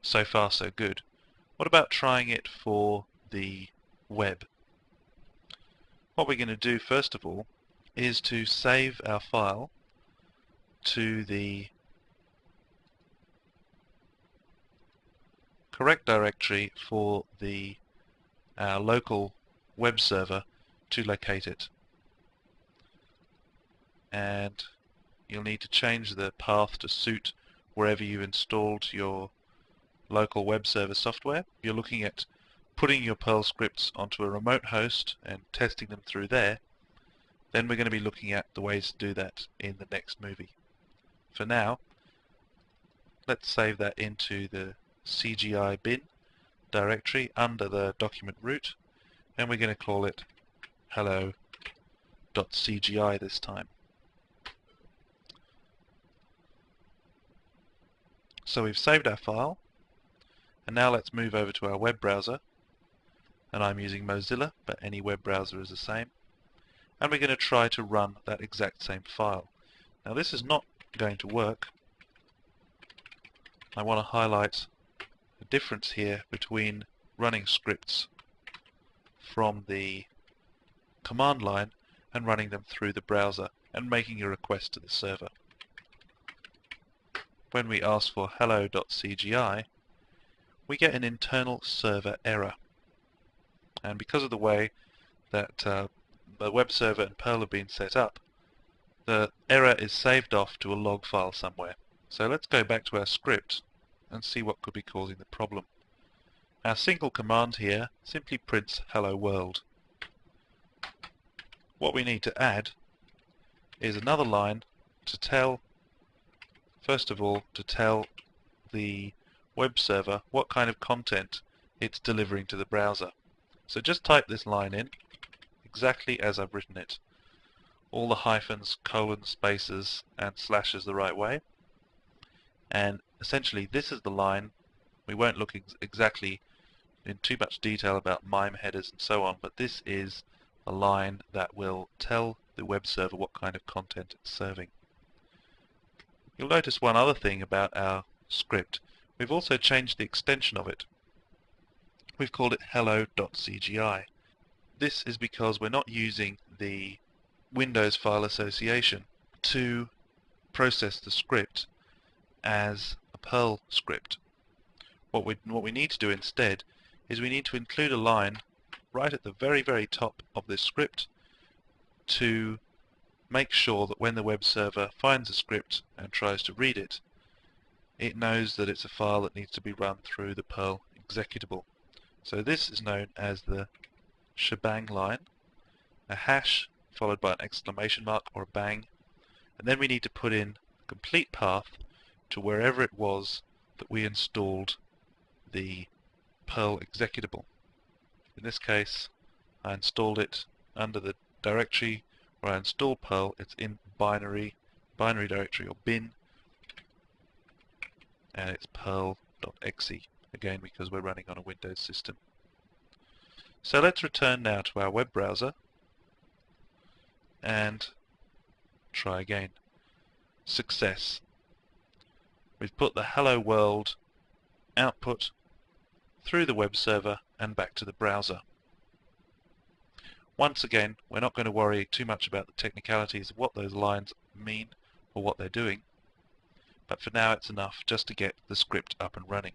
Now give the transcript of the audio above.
So far so good. What about trying it for the web? What we're going to do first of all is to save our file to the correct directory for our local web server to locate it. And you'll need to change the path to suit wherever you've installed your local web server software. You're looking at putting your Perl scripts onto a remote host and testing them through there. Then we're going to be looking at the ways to do that in the next movie. For now, let's save that into the CGI bin directory under the document root, and we're going to call it hello.cgi this time. So we've saved our file, and now let's move over to our web browser, and I'm using Mozilla, but any web browser is the same, and we're going to try to run that exact same file. Now this is not going to work. I want to highlight the difference here between running scripts from the command line and running them through the browser and making a request to the server. When we ask for hello.cgi, we get an internal server error. And because of the way that the web server and Perl have been set up, the error is saved off to a log file somewhere. So let's go back to our script and see what could be causing the problem. Our single command here simply prints hello world. What we need to add is another line to tell, first of all, to tell the web server what kind of content it's delivering to the browser. So just type this line in exactly as I've written it. All the hyphens, colons, spaces and slashes the right way. And essentially this is the line. We won't look exactly in too much detail about MIME headers and so on, but this is a line that will tell the web server what kind of content it's serving. You'll notice one other thing about our script. We've also changed the extension of it. We've called it hello.cgi. This is because we're not using the Windows file association to process the script as a Perl script. What we need to do instead is we need to include a line right at the very top of this script to make sure that when the web server finds a script and tries to read it, it knows that it's a file that needs to be run through the Perl executable. So this is known as the shebang line, a hash followed by an exclamation mark or a bang, and then we need to put in a complete path to wherever it was that we installed the Perl executable. In this case, I installed it under the directory where I installed Perl. It's in binary directory or bin, and it's perl.exe, again because we're running on a Windows system. So let's return now to our web browser and try again. Success. We've put the hello world output through the web server and back to the browser. Once again, we're not going to worry too much about the technicalities of what those lines mean or what they're doing, but for now it's enough just to get the script up and running.